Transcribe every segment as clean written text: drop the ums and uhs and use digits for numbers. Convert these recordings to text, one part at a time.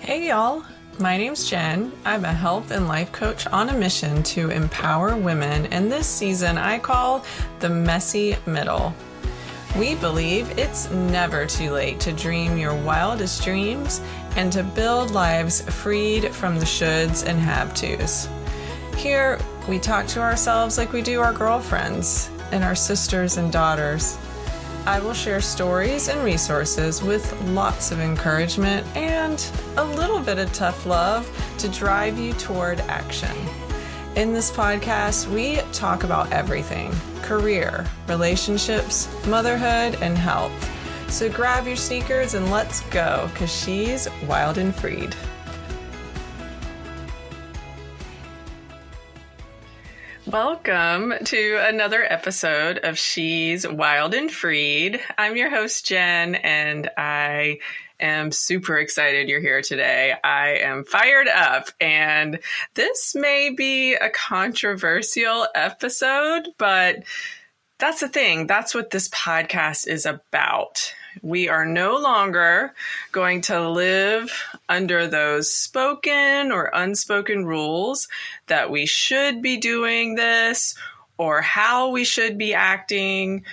Hey y'all, my name's Jen. I'm a health and life coach on a mission to empower women, and this season I call the messy middle. We believe it's never too late to dream your wildest dreams and to build lives freed from the shoulds and have-tos. Here, we talk to ourselves like we do our girlfriends and our sisters and daughters. I will share stories and resources with lots of encouragement and a little bit of tough love to drive you toward action. In this podcast, we talk about everything: career, relationships, motherhood, and health. So grab your sneakers and let's go, because she's wild and freed. Welcome to another episode of She's Wild and Freed. I'm your host, Jen, and I am super excited you're here today. I am fired up, and this may be a controversial episode, but that's the thing. That's what this podcast is about. We are no longer going to live under those spoken or unspoken rules that we should be doing this or how we should be acting.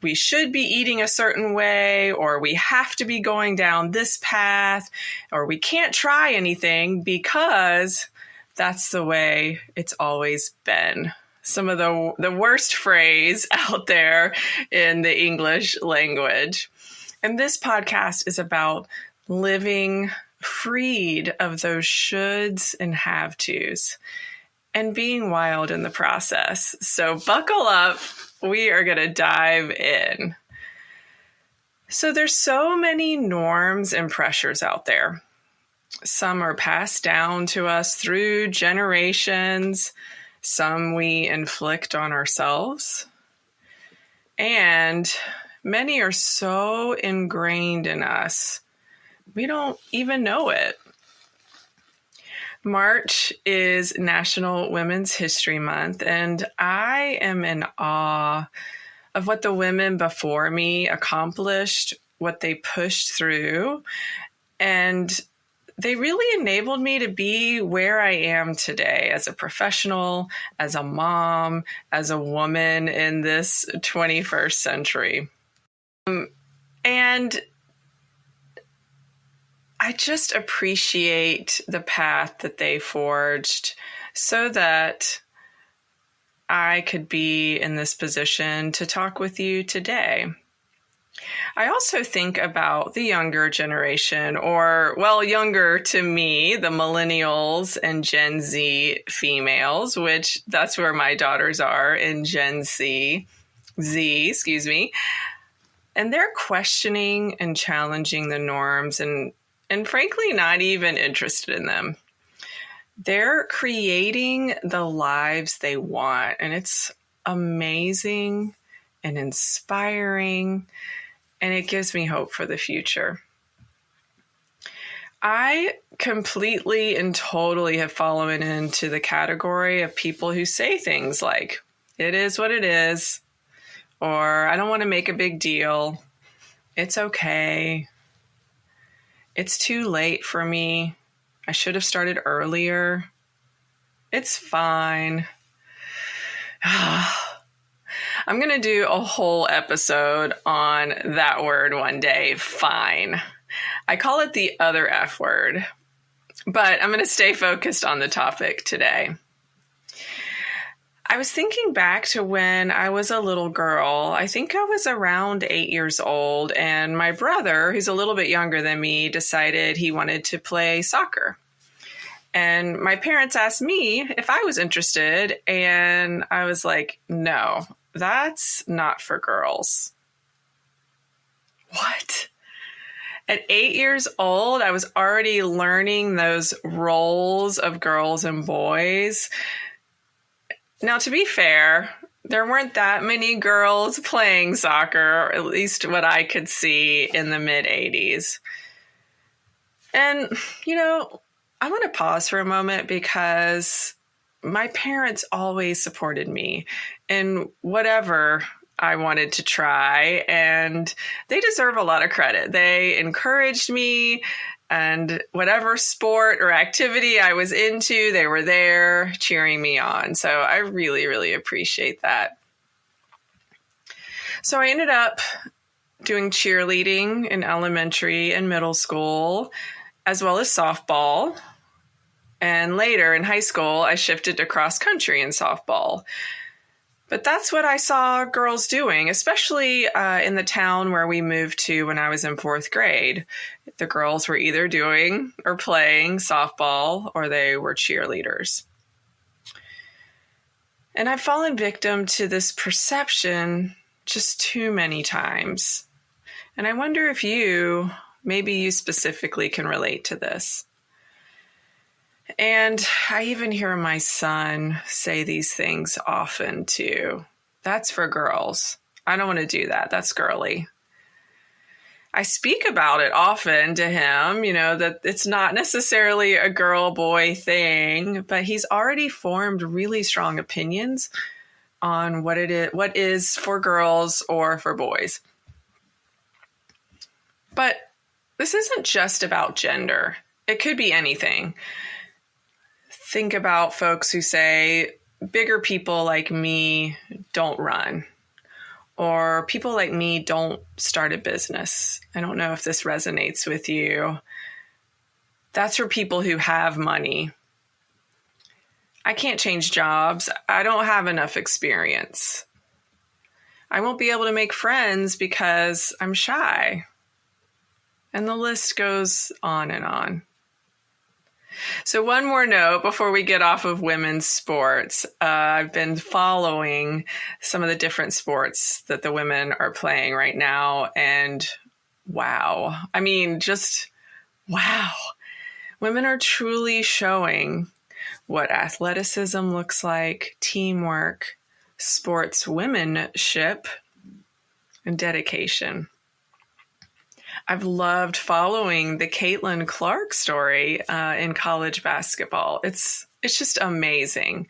We should be eating a certain way, or we have to be going down this path, or we can't try anything because that's the way it's always been. Some of the worst phrase out there in the English language. And this podcast is about living freed of those shoulds and have-tos and being wild in the process. So buckle up. We are going to dive in. So there's so many norms and pressures out there. Some are passed down to us through generations. Some we inflict on ourselves. And many are so ingrained in us, we don't even know it. March is National Women's History Month, and I am in awe of what the women before me accomplished, what they pushed through, and they really enabled me to be where I am today as a professional, as a mom, as a woman in this 21st century. And I just appreciate the path that they forged so that I could be in this position to talk with you today. I also think about the younger generation, or, well, younger to me, the millennials and Gen Z females, which that's where my daughters are in Gen Z. And they're questioning and challenging the norms and frankly, not even interested in them. They're creating the lives they want, and it's amazing and inspiring, and it gives me hope for the future. I completely and totally have fallen into the category of people who say things like, "It is what it is," or "I don't want to make a big deal. It's okay. It's too late for me. I should have started earlier. It's fine." I'm going to do a whole episode on that word one day, fine. I call it the other F word, but I'm going to stay focused on the topic today. I was thinking back to when I was a little girl. I think I was around 8 years old, and my brother, who's a little bit younger than me, decided he wanted to play soccer. And my parents asked me if I was interested, and I was like, no, that's not for girls. What? At 8 years old, I was already learning those roles of girls and boys. Now, to be fair, there weren't that many girls playing soccer, or at least what I could see in the mid-'80s. And, I want to pause for a moment because my parents always supported me in whatever I wanted to try, and they deserve a lot of credit. They encouraged me And whatever sport or activity I was into, they were there cheering me on. So I really, really appreciate that. So I ended up doing cheerleading in elementary and middle school, as well as softball. And later in high school, I shifted to cross country and softball. But that's what I saw girls doing, especially in the town where we moved to when I was in 4th grade. The girls were either doing or playing softball or they were cheerleaders. And I've fallen victim to this perception just too many times. And I wonder if maybe you specifically can relate to this. And I even hear my son say these things often too. That's for girls. I don't want to do that. That's girly. I speak about it often to him, that it's not necessarily a girl-boy thing, but he's already formed really strong opinions on what is for girls or for boys. But this isn't just about gender. It could be anything. Think about folks who say, bigger people like me don't run, or people like me don't start a business. I don't know if this resonates with you. That's for people who have money. I can't change jobs. I don't have enough experience. I won't be able to make friends because I'm shy. And the list goes on and on. So one more note before we get off of women's sports. I've been following some of the different sports that the women are playing right now. And wow. I mean, just wow. Women are truly showing what athleticism looks like, teamwork, sportswomanship, and dedication. I've loved following the Caitlin Clark story in college basketball. It's just amazing.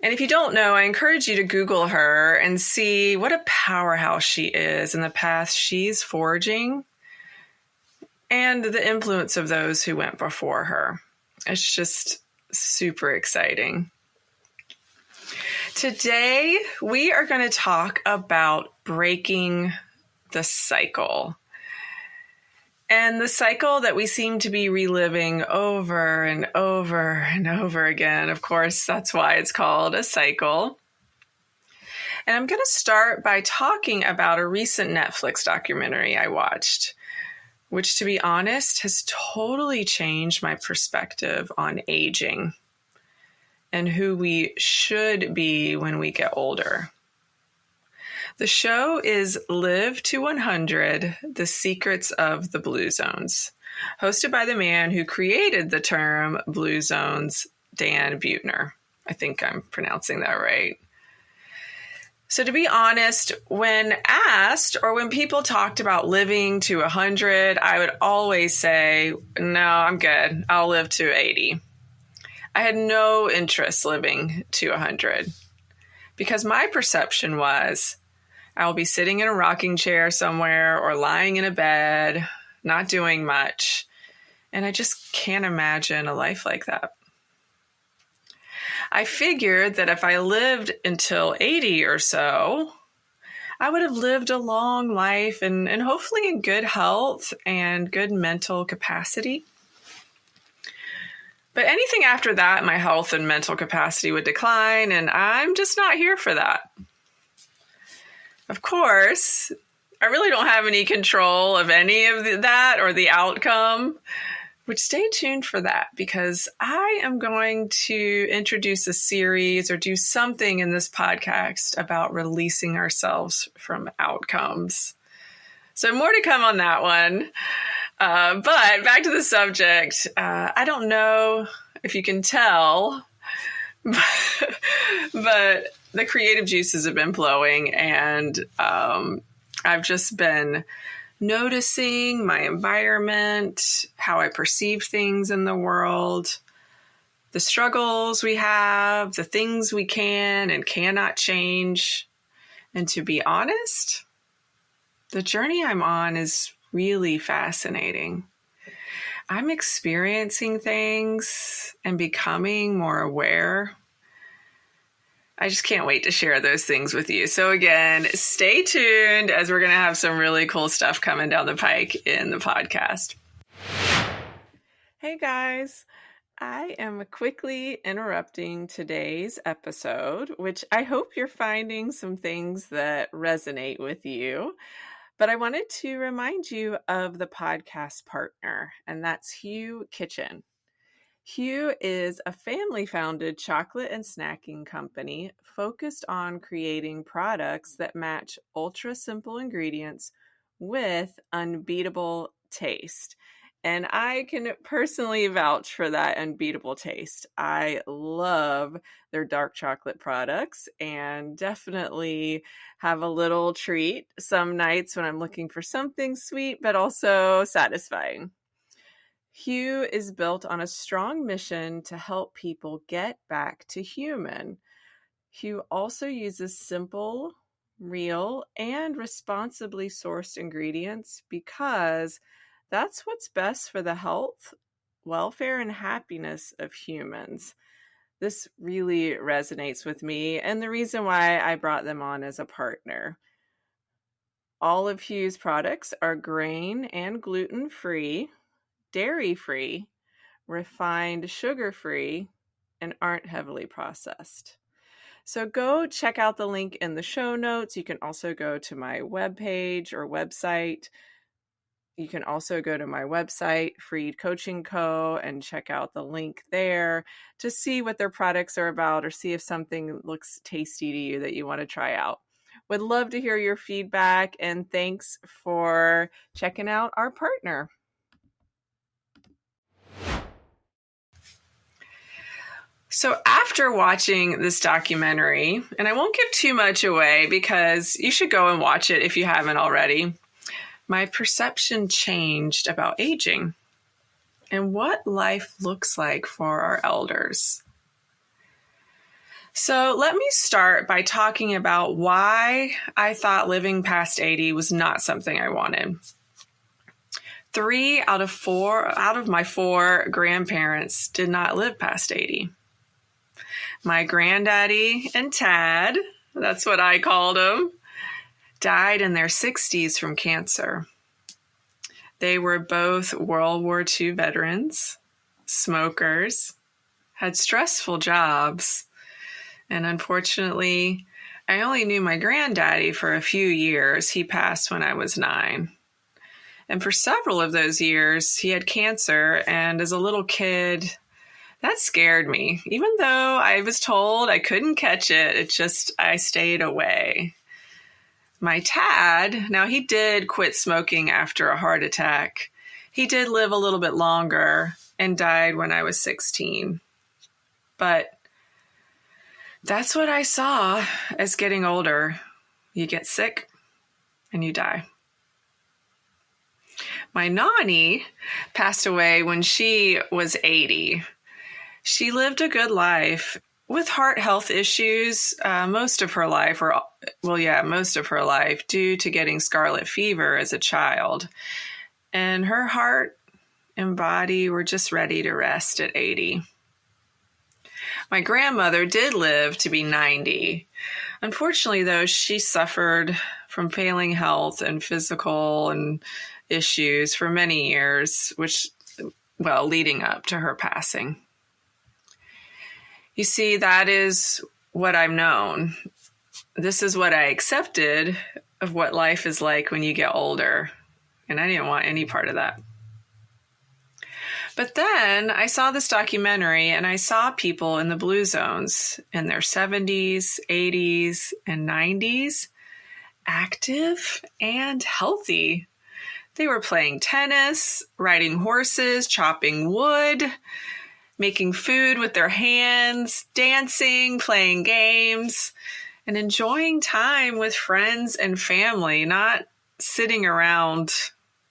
And if you don't know, I encourage you to Google her and see what a powerhouse she is and the path she's forging and the influence of those who went before her. It's just super exciting. Today, we are going to talk about breaking the cycle. And the cycle that we seem to be reliving over and over and over again. Of course, that's why it's called a cycle. And I'm going to start by talking about a recent Netflix documentary I watched, which, to be honest, has totally changed my perspective on aging and who we should be when we get older. The show is Live to 100, The Secrets of the Blue Zones, hosted by the man who created the term Blue Zones, Dan Buettner. I think I'm pronouncing that right. So to be honest, when asked or when people talked about living to 100, I would always say, no, I'm good. I'll live to 80. I had no interest living to 100 because my perception was I will be sitting in a rocking chair somewhere or lying in a bed, not doing much. And I just can't imagine a life like that. I figured that if I lived until 80 or so, I would have lived a long life and hopefully in good health and good mental capacity. But anything after that, my health and mental capacity would decline, and I'm just not here for that. Of course, I really don't have any control of any of that or the outcome, which stay tuned for that because I am going to introduce a series or do something in this podcast about releasing ourselves from outcomes. So more to come on that one. But back to the subject. I don't know if you can tell, but the creative juices have been flowing, and I've just been noticing my environment, how I perceive things in the world, the struggles we have, the things we can and cannot change. And to be honest, the journey I'm on is really fascinating. I'm experiencing things and becoming more aware. I just can't wait to share those things with you. So again, stay tuned as we're going to have some really cool stuff coming down the pike in the podcast. Hey guys, I am quickly interrupting today's episode, which I hope you're finding some things that resonate with you. But I wanted to remind you of the podcast partner, and that's Hue Kitchen. Hue is a family-founded chocolate and snacking company focused on creating products that match ultra-simple ingredients with unbeatable taste. And I can personally vouch for that unbeatable taste. I love their dark chocolate products and definitely have a little treat some nights when I'm looking for something sweet but also satisfying. Hue is built on a strong mission to help people get back to human. Hue also uses simple, real, and responsibly sourced ingredients because that's what's best for the health, welfare, and happiness of humans. This really resonates with me, and the reason why I brought them on as a partner. All of Hue's products are grain and gluten-free, dairy-free, refined sugar-free, and aren't heavily processed. So go check out the link in the show notes. You can also go to my webpage or website. You can also go to my website, Freed Coaching Co., and check out the link there to see what their products are about or see if something looks tasty to you that you want to try out. Would love to hear your feedback, and thanks for checking out our partner. So after watching this documentary, and I won't give too much away because you should go and watch it if you haven't already, my perception changed about aging and what life looks like for our elders. So let me start by talking about why I thought living past 80 was not something I wanted. 3 out of my 4 grandparents did not live past 80. My granddaddy and Tad, that's what I called them, died in their 60s from cancer. They were both World War II veterans, smokers, had stressful jobs, and unfortunately, I only knew my granddaddy for a few years. He passed when I was 9. And for several of those years, he had cancer, and as a little kid, that scared me. Even though I was told I couldn't catch it, I stayed away. My Tad, now he did quit smoking after a heart attack. He did live a little bit longer and died when I was 16. But that's what I saw as getting older. You get sick and you die. My Nani passed away when she was 80. She lived a good life with heart health issues most of her life due to getting scarlet fever as a child. And her heart and body were just ready to rest at 80. My grandmother did live to be 90. Unfortunately, though, she suffered from failing health and physical and issues for many years, leading up to her passing. You see, that is what I've known. This is what I accepted of what life is like when you get older. And I didn't want any part of that. But then I saw this documentary and I saw people in the blue zones in their 70s, 80s, and 90s, active and healthy. They were playing tennis, riding horses, chopping wood, making food with their hands, dancing, playing games, and enjoying time with friends and family, not sitting around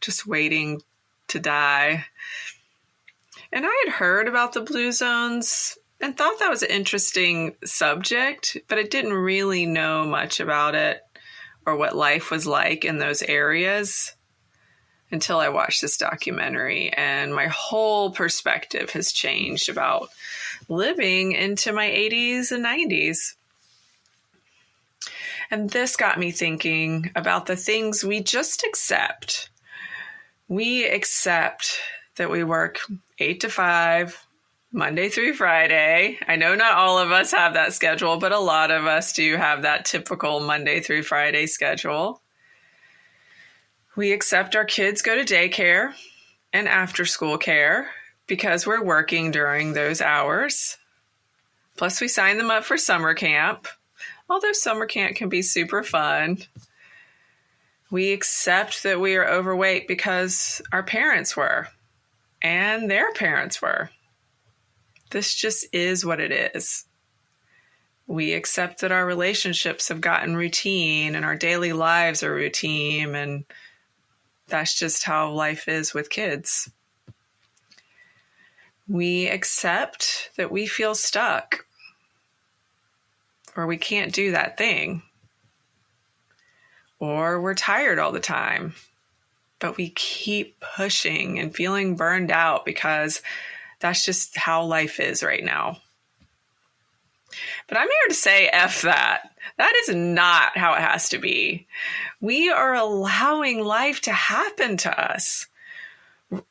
just waiting to die. And I had heard about the blue zones and thought that was an interesting subject, but I didn't really know much about it or what life was like in those areas. until I watched this documentary, and my whole perspective has changed about living into my 80s and 90s. And this got me thinking about the things we just accept. We accept that we work 8 to 5, Monday through Friday. I know not all of us have that schedule, but a lot of us do have that typical Monday through Friday schedule. We accept our kids go to daycare and after school care because we're working during those hours. Plus, we sign them up for summer camp, although summer camp can be super fun. We accept that we are overweight because our parents were and their parents were. This just is what it is. We accept that our relationships have gotten routine and our daily lives are routine, and that's just how life is with kids. We accept that we feel stuck or we can't do that thing, or we're tired all the time, but we keep pushing and feeling burned out because that's just how life is right now. But I'm here to say F that. That is not how it has to be. We are allowing life to happen to us.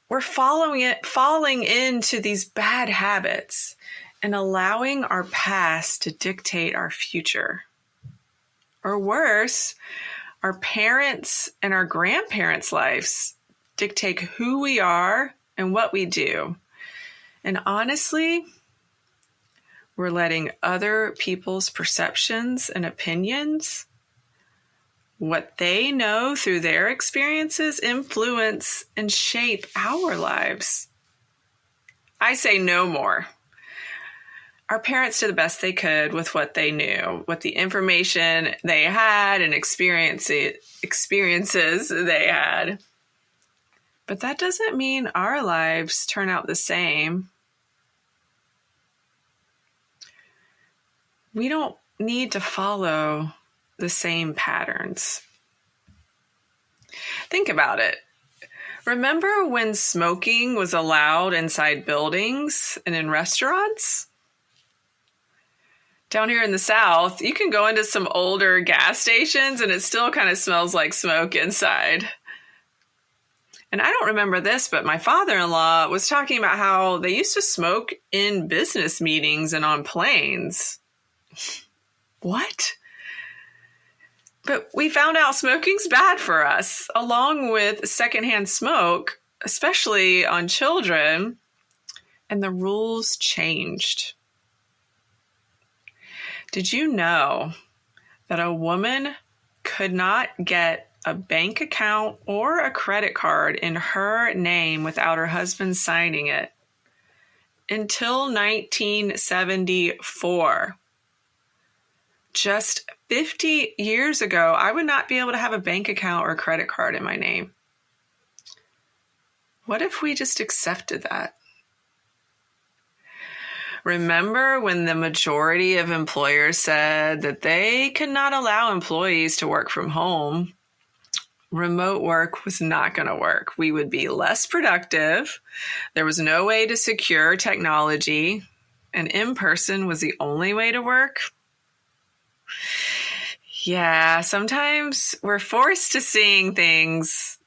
We're falling into these bad habits and allowing our past to dictate our future. Or worse, our parents' and our grandparents' lives dictate who we are and what we do. And honestly, we're letting other people's perceptions and opinions, what they know through their experiences, influence and shape our lives. I say no more. Our parents did the best they could with what they knew, with the information they had and experiences they had. But that doesn't mean our lives turn out the same. We don't need to follow the same patterns. Think about it. Remember when smoking was allowed inside buildings and in restaurants? Down here in the South, you can go into some older gas stations and it still kind of smells like smoke inside. And I don't remember this, but my father-in-law was talking about how they used to smoke in business meetings and on planes. What? But we found out smoking's bad for us, along with secondhand smoke, especially on children, and the rules changed. Did you know that a woman could not get a bank account or a credit card in her name without her husband signing it until 1974? Just 50 years ago, I would not be able to have a bank account or a credit card in my name. What if we just accepted that? Remember when the majority of employers said that they could not allow employees to work from home? Remote work was not going to work. We would be less productive. There was no way to secure technology, and in-person was the only way to work. Yeah, sometimes we're forced to seeing things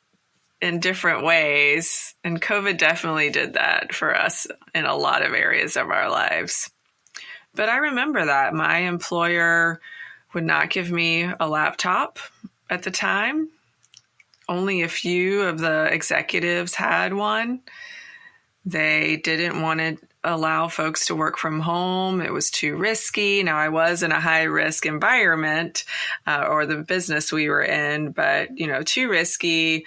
in different ways, and COVID definitely did that for us in a lot of areas of our lives. But I remember that my employer would not give me a laptop at the time. Only a few of the executives had one. They didn't want to allow folks to work from home. It was too risky. Now, I was in a high-risk environment, or the business we were in, but, too risky.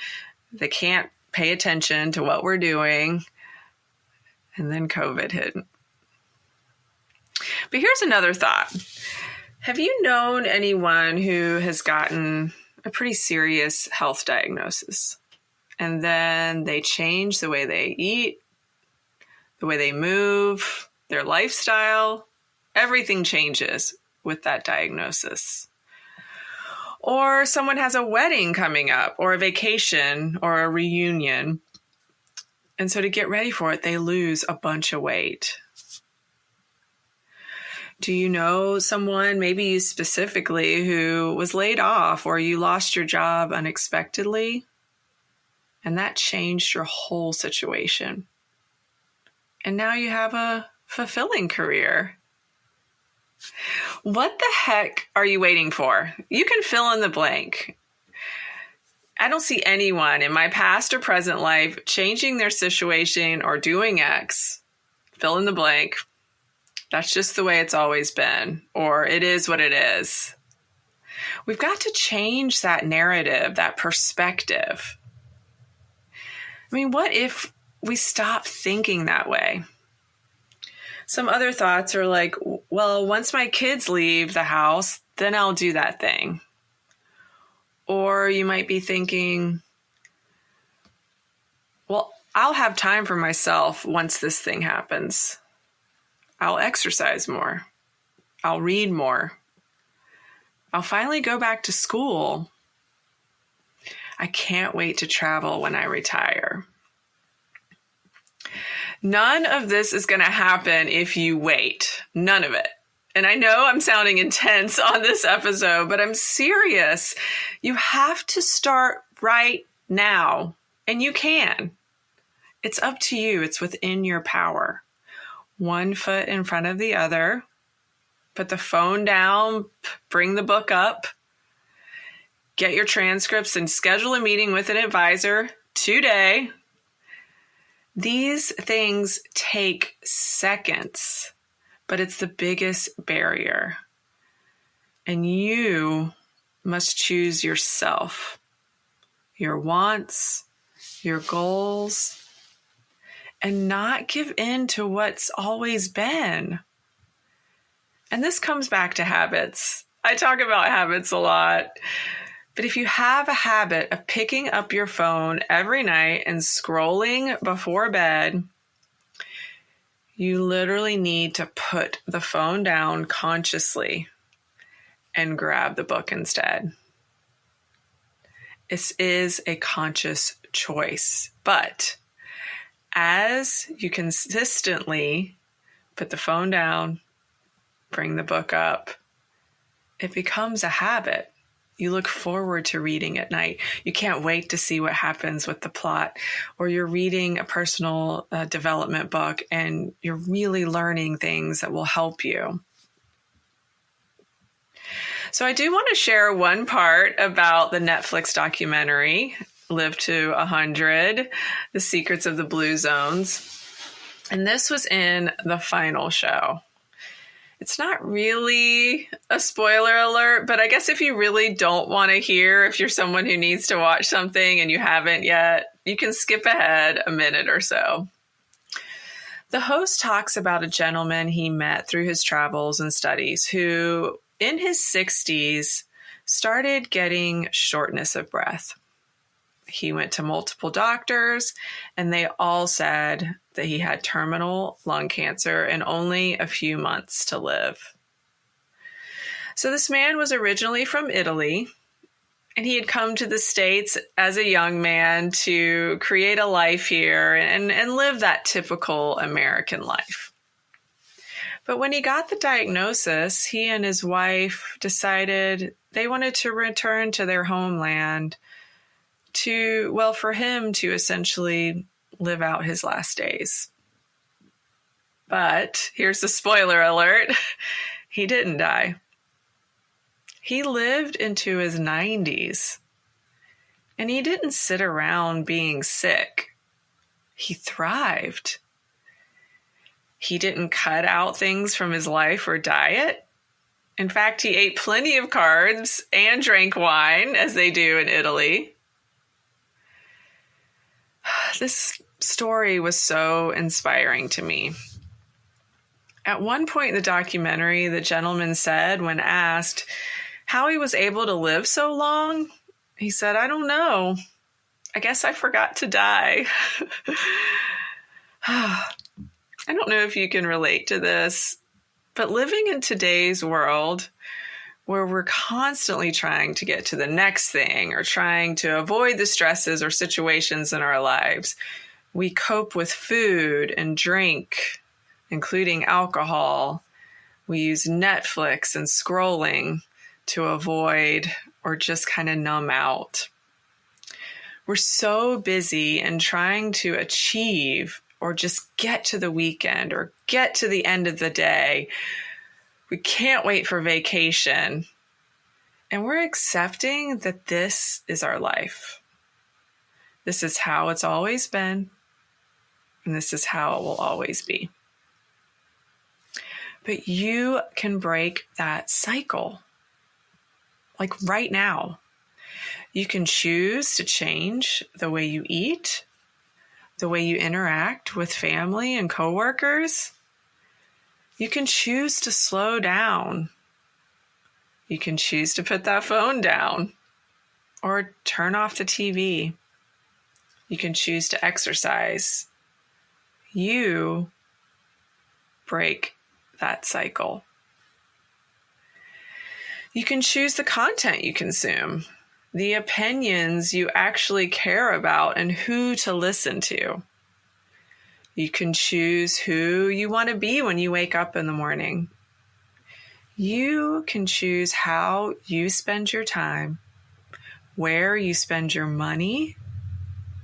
They can't pay attention to what we're doing. And then COVID hit. But here's another thought. Have you known anyone who has gotten a pretty serious health diagnosis, and then they change the way they eat, the way they move, their lifestyle? Everything changes with that diagnosis. Or someone has a wedding coming up, or a vacation, or a reunion. And so to get ready for it, they lose a bunch of weight. Do you know someone, maybe you specifically, who was laid off or you lost your job unexpectedly? And that changed your whole situation. And now you have a fulfilling career. What the heck are you waiting for? You can fill in the blank. I don't see anyone in my past or present life changing their situation or doing X. Fill in the blank. That's just the way it's always been, or it is what it is. We've got to change that narrative, that perspective. I mean, what if we stop thinking that way? Some other thoughts are like, well, once my kids leave the house, then I'll do that thing. Or you might be thinking, well, I'll have time for myself once this thing happens. I'll exercise more. I'll read more. I'll finally go back to school. I can't wait to travel when I retire. None of this is going to happen if you wait. None of it. And I know I'm sounding intense on this episode, but I'm serious. You have to start right now, and you can. It's up to you. It's within your power. One foot in front of the other. Put the phone down, bring the book up, get your transcripts, and schedule a meeting with an advisor today. These things take seconds, but it's the biggest barrier. And you must choose yourself, your wants, your goals, and not give in to what's always been. And this comes back to habits. I talk about habits a lot. But if you have a habit of picking up your phone every night and scrolling before bed, you literally need to put the phone down consciously and grab the book instead. This is a conscious choice. But as you consistently put the phone down, bring the book up, it becomes a habit. You look forward to reading at night. You can't wait to see what happens with the plot. Or you're reading a personal development book and you're really learning things that will help you. So I do want to share one part about the Netflix documentary, Live to 100, The Secrets of the Blue Zones. And this was in the final show. It's not really a spoiler alert, but I guess if you really don't want to hear, if you're someone who needs to watch something and you haven't yet, you can skip ahead a minute or so. The host talks about a gentleman he met through his travels and studies who, in his 60s, started getting shortness of breath. He went to multiple doctors, and they all said that he had terminal lung cancer and only a few months to live. So this man was originally from Italy, and he had come to the States as a young man to create a life here and live that typical American life. But when he got the diagnosis, he and his wife decided they wanted to return to their homeland for him to essentially live out his last days. But here's the spoiler alert. He didn't die. He lived into his 90s. And he didn't sit around being sick. He thrived. He didn't cut out things from his life or diet. In fact, he ate plenty of carbs and drank wine, as they do in Italy. This story was so inspiring to me. At one point in the documentary, the gentleman said, when asked how he was able to live so long, he said, "I don't know. I guess I forgot to die." I don't know if you can relate to this, but living in today's world, where we're constantly trying to get to the next thing or trying to avoid the stresses or situations in our lives. We cope with food and drink, including alcohol. We use Netflix and scrolling to avoid or just kind of numb out. We're so busy in trying to achieve or just get to the weekend or get to the end of the day. We can't wait for vacation. And we're accepting that this is our life. This is how it's always been. And this is how it will always be. But you can break that cycle. Like right now. You can choose to change the way you eat, the way you interact with family and coworkers. You can choose to slow down. You can choose to put that phone down or turn off the TV. You can choose to exercise. You break that cycle. You can choose the content you consume, the opinions you actually care about, and who to listen to. You can choose who you want to be when you wake up in the morning. You can choose how you spend your time, where you spend your money,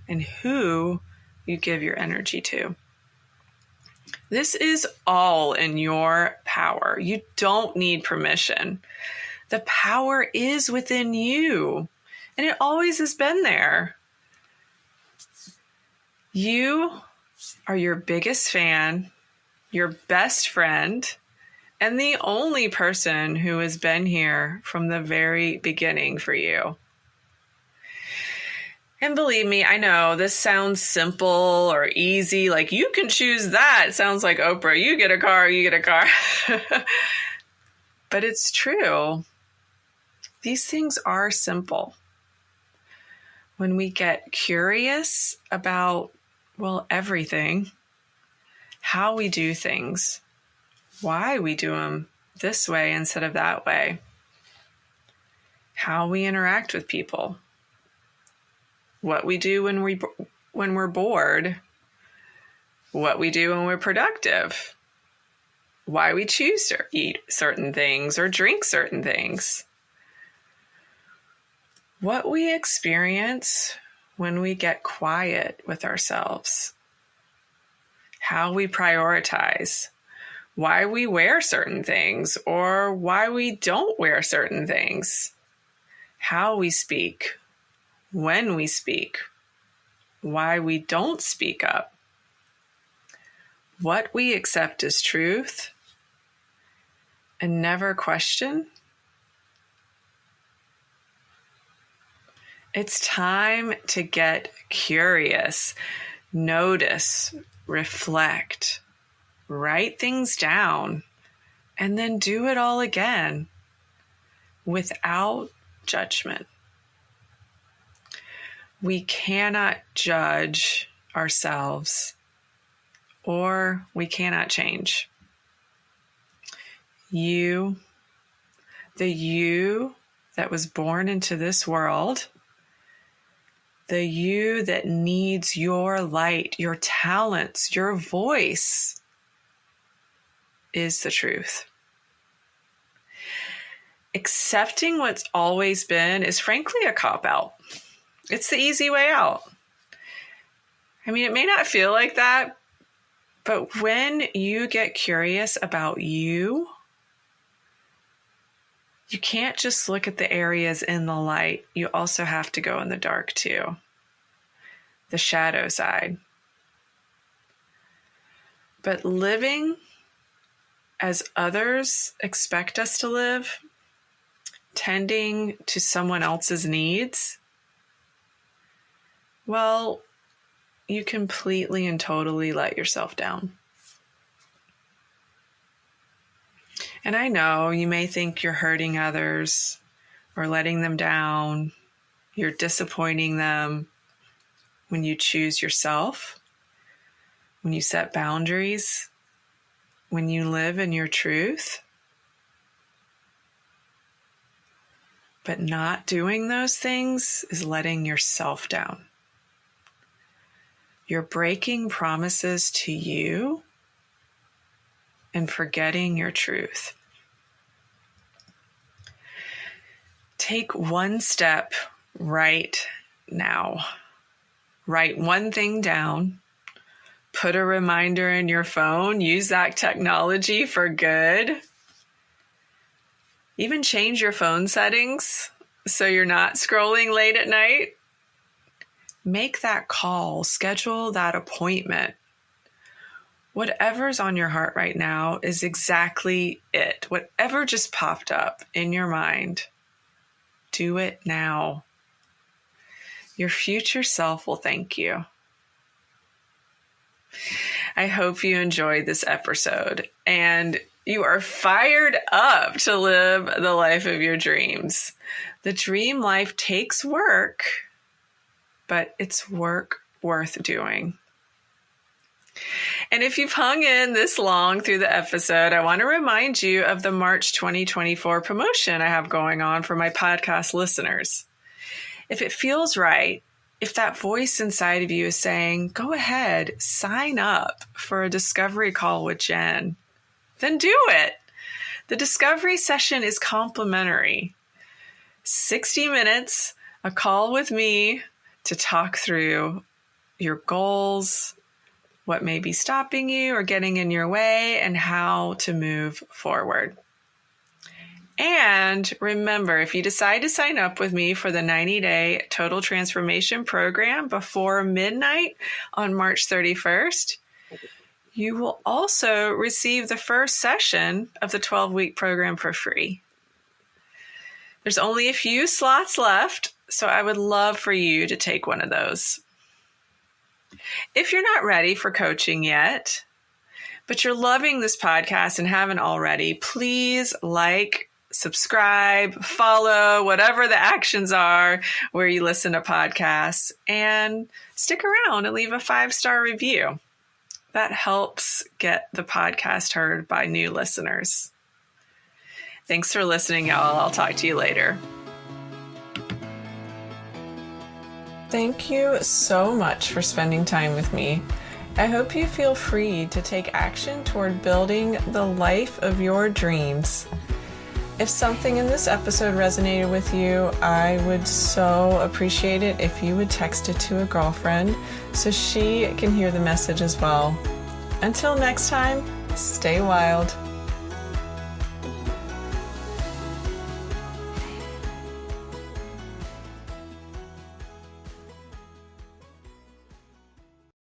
and who you give your energy to. This is all in your power. You don't need permission. The power is within you, and it always has been there. You are your biggest fan, your best friend, and the only person who has been here from the very beginning for you. And believe me, I know this sounds simple or easy, like you can choose that. It sounds like Oprah, you get a car, you get a car. But it's true. These things are simple. When we get curious about, everything, how we do things, why we do them this way instead of that way, how we interact with people, what we do when we're bored, what we do when we're productive, why we choose to eat certain things or drink certain things, what we experience when we get quiet with ourselves, how we prioritize, why we wear certain things or why we don't wear certain things, how we speak, when we speak, why we don't speak up, what we accept as truth and never question. It's time to get curious, notice, reflect, write things down, and then do it all again without judgment. We cannot judge ourselves, or we cannot change. You, the you that was born into this world, the you that needs your light, your talents, your voice, is the truth. Accepting what's always been is frankly a cop-out. It's the easy way out. I mean, it may not feel like that, but when you get curious about you, you can't just look at the areas in the light. You also have to go in the dark too. The shadow side. But living as others expect us to live, tending to someone else's needs, you completely and totally let yourself down. And I know you may think you're hurting others or letting them down. You're disappointing them when you choose yourself, when you set boundaries, when you live in your truth. But not doing those things is letting yourself down. You're breaking promises to you and forgetting your truth. Take one step right now. Write one thing down. Put a reminder in your phone. Use that technology for good. Even change your phone settings so you're not scrolling late at night. Make that call. Schedule that appointment. Whatever's on your heart right now is exactly it. Whatever just popped up in your mind, do it now. Your future self will thank you. I hope you enjoyed this episode and you are fired up to live the life of your dreams. The dream life takes work, but it's work worth doing. And if you've hung in this long through the episode, I want to remind you of the March 2024 promotion I have going on for my podcast listeners. If it feels right, if that voice inside of you is saying, go ahead, sign up for a discovery call with Jen, then do it. The discovery session is complimentary. 60 minutes, a call with me to talk through your goals, what may be stopping you or getting in your way, and how to move forward. And remember, if you decide to sign up with me for the 90-day Total Transformation Program before midnight on March 31st, you will also receive the first session of the 12-week program for free. There's only a few slots left, so I would love for you to take one of those. If you're not ready for coaching yet, but you're loving this podcast and haven't already, please subscribe, follow, whatever the actions are where you listen to podcasts, and stick around and leave a 5-star review. That helps get the podcast heard by new listeners. Thanks for listening, y'all. I'll talk to you later. Thank you so much for spending time with me. I hope you feel free to take action toward building the life of your dreams. If something in this episode resonated with you, I would so appreciate it if you would text it to a girlfriend so she can hear the message as well. Until next time, stay wild.